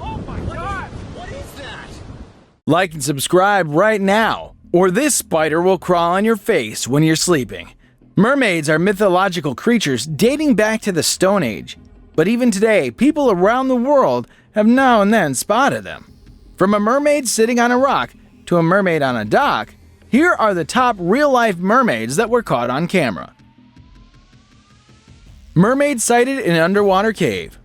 Oh my God! What is that? Like and subscribe right now, or this spider will crawl on your face when you're sleeping. Mermaids are mythological creatures dating back to the Stone Age, but even today, people around the world have now and then spotted them. From a mermaid sitting on a rock to a mermaid on a dock, here are the top real-life mermaids that were caught on camera. Mermaid sighted in underwater cave.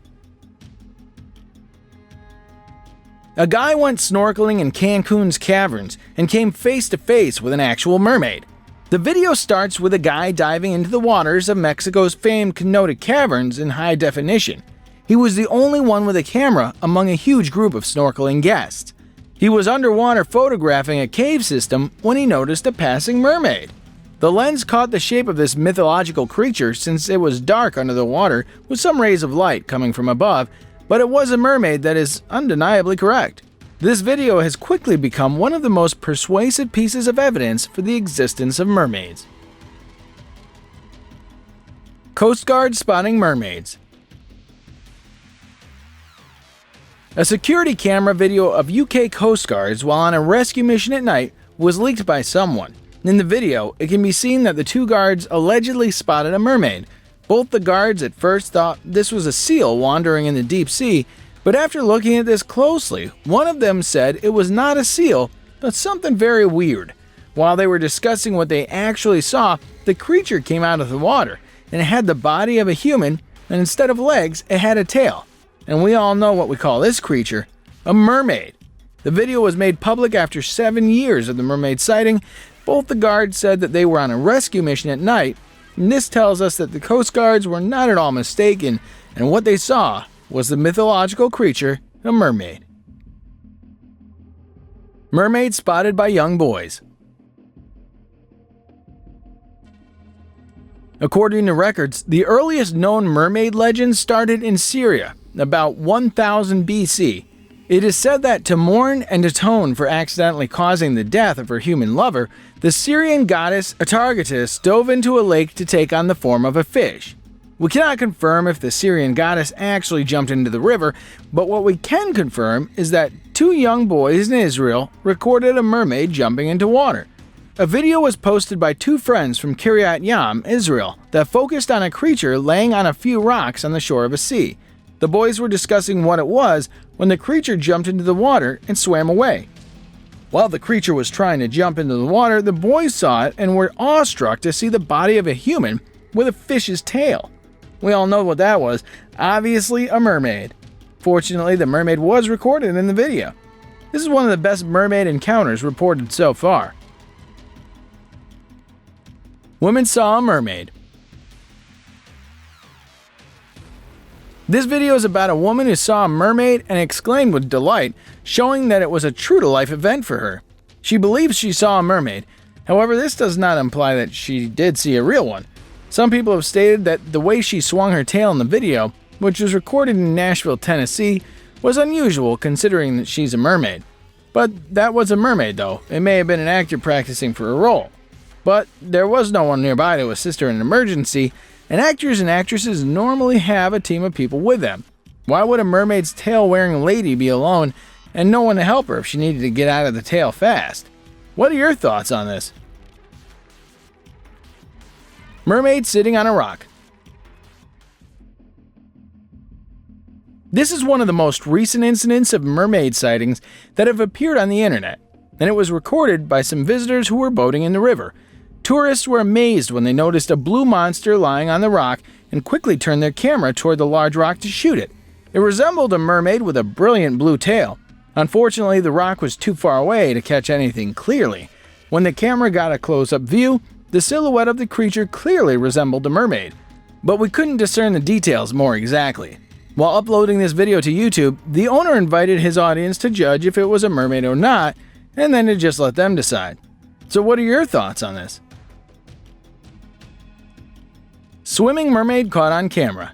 A guy went snorkeling in Cancun's caverns and came face to face with an actual mermaid. The video starts with a guy diving into the waters of Mexico's famed Cenote Caverns in high definition. He was the only one with a camera among a huge group of snorkeling guests. He was underwater photographing a cave system when he noticed a passing mermaid. The lens caught the shape of this mythological creature since it was dark under the water with some rays of light coming from above, but it was a mermaid that is undeniably correct. This video has quickly become one of the most persuasive pieces of evidence for the existence of mermaids. Coast Guard spotting mermaids. A security camera video of UK Coast Guards while on a rescue mission at night was leaked by someone. In the video, it can be seen that the two guards allegedly spotted a mermaid. Both the guards at first thought this was a seal wandering in the deep sea, but after looking at this closely, one of them said it was not a seal, but something very weird. While they were discussing what they actually saw, the creature came out of the water, and it had the body of a human, and instead of legs, it had a tail. And we all know what we call this creature, a mermaid. The video was made public after 7 years of the mermaid sighting. Both the guards said that they were on a rescue mission at night, and this tells us that the Coast Guards were not at all mistaken, and what they saw was the mythological creature, a mermaid. Mermaid spotted by young boys. According to records, the earliest known mermaid legend started in Syria, about 1000 BC. It is said that to mourn and atone for accidentally causing the death of her human lover, the Syrian goddess Atargatis dove into a lake to take on the form of a fish. We cannot confirm if the Syrian goddess actually jumped into the river, but what we can confirm is that two young boys in Israel recorded a mermaid jumping into water. A video was posted by two friends from Kiryat Yam, Israel, that focused on a creature laying on a few rocks on the shore of a sea. The boys were discussing what it was when the creature jumped into the water and swam away. While the creature was trying to jump into the water, the boys saw it and were awestruck to see the body of a human with a fish's tail. We all know what that was, obviously a mermaid. Fortunately, the mermaid was recorded in the video. This is one of the best mermaid encounters reported so far. Women saw a mermaid. This video is about a woman who saw a mermaid and exclaimed with delight, showing that it was a true-to-life event for her. She believes she saw a mermaid. However, this does not imply that she did see a real one. Some people have stated that the way she swung her tail in the video, which was recorded in Nashville, Tennessee, was unusual considering that she's a mermaid. But that was a mermaid though. It may have been an actor practicing for a role. But there was no one nearby to assist her in an emergency, and actors and actresses normally have a team of people with them. Why would a mermaid's tail-wearing lady be alone and no one to help her if she needed to get out of the tail fast? What are your thoughts on this? Mermaid sitting on a rock. This is one of the most recent incidents of mermaid sightings that have appeared on the internet, and it was recorded by some visitors who were boating in the river. Tourists were amazed when they noticed a blue monster lying on the rock and quickly turned their camera toward the large rock to shoot it. It resembled a mermaid with a brilliant blue tail. Unfortunately, the rock was too far away to catch anything clearly. When the camera got a close-up view, the silhouette of the creature clearly resembled a mermaid, but we couldn't discern the details more exactly. While uploading this video to YouTube, the owner invited his audience to judge if it was a mermaid or not, and then to just let them decide. So what are your thoughts on this? Swimming mermaid caught on camera.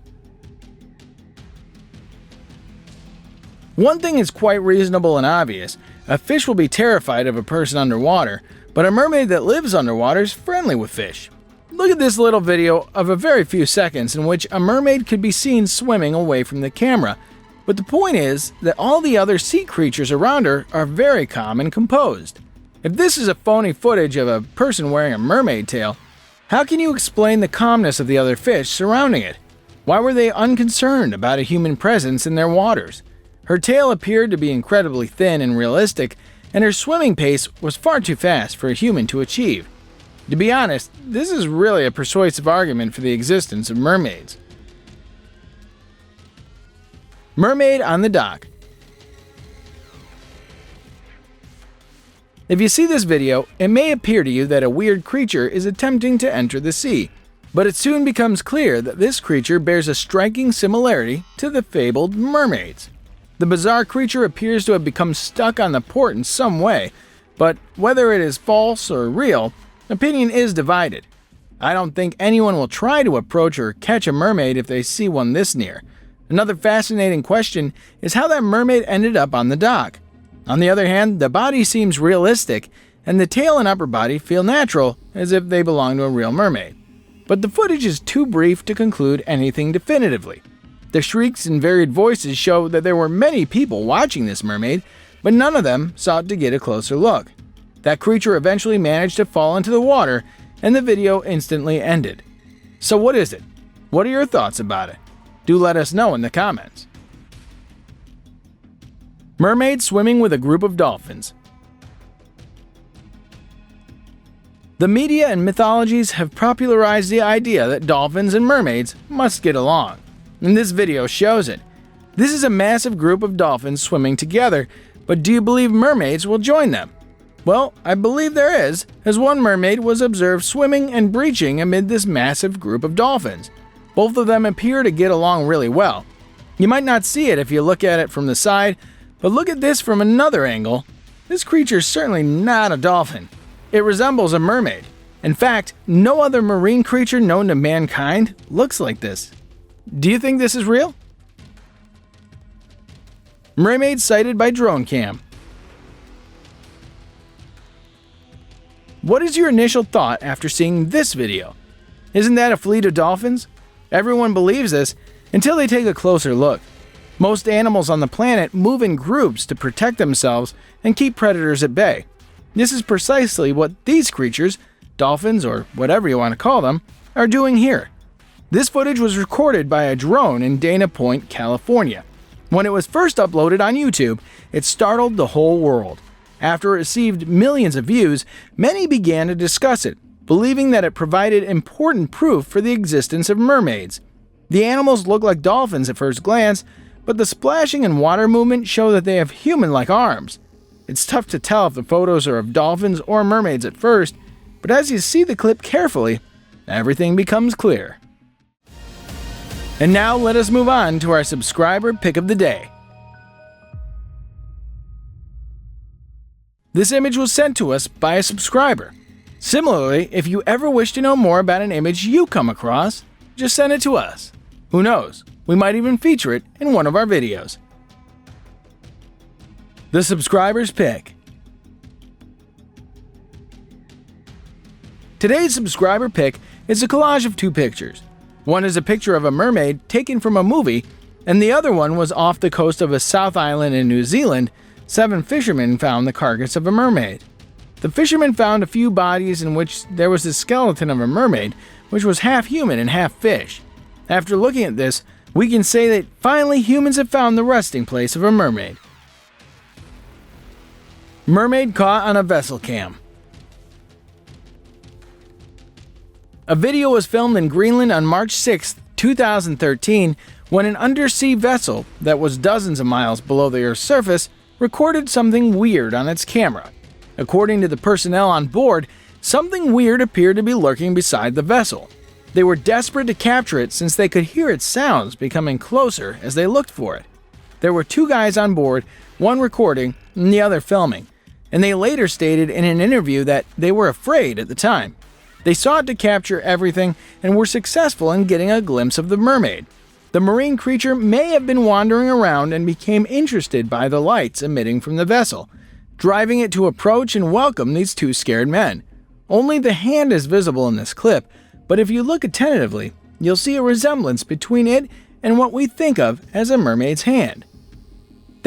One thing is quite reasonable and obvious. A fish will be terrified of a person underwater, but a mermaid that lives underwater is friendly with fish. Look at this little video of a very few seconds in which a mermaid could be seen swimming away from the camera. But the point is that all the other sea creatures around her are very calm and composed. If this is a phony footage of a person wearing a mermaid tail, how can you explain the calmness of the other fish surrounding it? Why were they unconcerned about a human presence in their waters? Her tail appeared to be incredibly thin and realistic, and her swimming pace was far too fast for a human to achieve. To be honest, this is really a persuasive argument for the existence of mermaids. Mermaid on the dock. If you see this video, it may appear to you that a weird creature is attempting to enter the sea, but it soon becomes clear that this creature bears a striking similarity to the fabled mermaids. The bizarre creature appears to have become stuck on the port in some way, but whether it is false or real, opinion is divided. I don't think anyone will try to approach or catch a mermaid if they see one this near. Another fascinating question is how that mermaid ended up on the dock. On the other hand, the body seems realistic, and the tail and upper body feel natural, as if they belong to a real mermaid. But the footage is too brief to conclude anything definitively. The shrieks and varied voices show that there were many people watching this mermaid, but none of them sought to get a closer look. That creature eventually managed to fall into the water, and the video instantly ended. So what is it? What are your thoughts about it? Do let us know in the comments. Mermaid swimming with a group of dolphins. The media and mythologies have popularized the idea that dolphins and mermaids must get along, and this video shows it. This is a massive group of dolphins swimming together, but do you believe mermaids will join them? Well, I believe there is, as one mermaid was observed swimming and breaching amid this massive group of dolphins. Both of them appear to get along really well. You might not see it if you look at it from the side, but look at this from another angle. This creature is certainly not a dolphin. It resembles a mermaid. In fact, no other marine creature known to mankind looks like this. Do you think this is real? Mermaid sighted by drone cam. What is your initial thought after seeing this video? Isn't that a fleet of dolphins? Everyone believes this until they take a closer look. Most animals on the planet move in groups to protect themselves and keep predators at bay. This is precisely what these creatures, dolphins or whatever you want to call them, are doing here. This footage was recorded by a drone in Dana Point, California. When it was first uploaded on YouTube, it startled the whole world. After it received millions of views, many began to discuss it, believing that it provided important proof for the existence of mermaids. The animals look like dolphins at first glance, but the splashing and water movement show that they have human-like arms. It's tough to tell if the photos are of dolphins or mermaids at first, but as you see the clip carefully, everything becomes clear. And now let us move on to our subscriber pick of the day. This image was sent to us by a subscriber. Similarly, if you ever wish to know more about an image you come across, just send it to us. Who knows, we might even feature it in one of our videos. The subscriber's pick. Today's subscriber pick is a collage of two pictures. One is a picture of a mermaid taken from a movie, and the other one was off the coast of a South Island in New Zealand. 7 fishermen found the carcass of a mermaid. The fishermen found a few bodies in which there was the skeleton of a mermaid, which was half human and half fish. After looking at this, we can say that finally humans have found the resting place of a mermaid. Mermaid caught on a vessel cam. A video was filmed in Greenland on March 6, 2013, when an undersea vessel that was dozens of miles below the Earth's surface recorded something weird on its camera. According to the personnel on board, something weird appeared to be lurking beside the vessel. They were desperate to capture it since they could hear its sounds becoming closer as they looked for it. There were 2 guys on board, one recording and the other filming, and they later stated in an interview that they were afraid at the time. They sought to capture everything and were successful in getting a glimpse of the mermaid. The marine creature may have been wandering around and became interested by the lights emitting from the vessel, driving it to approach and welcome these 2 scared men. Only the hand is visible in this clip, but if you look attentively, you'll see a resemblance between it and what we think of as a mermaid's hand.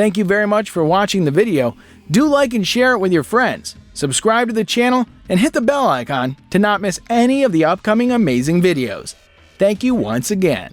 Thank you very much for watching the video. Do like and share it with your friends. Subscribe to the channel and hit the bell icon to not miss any of the upcoming amazing videos. Thank you once again.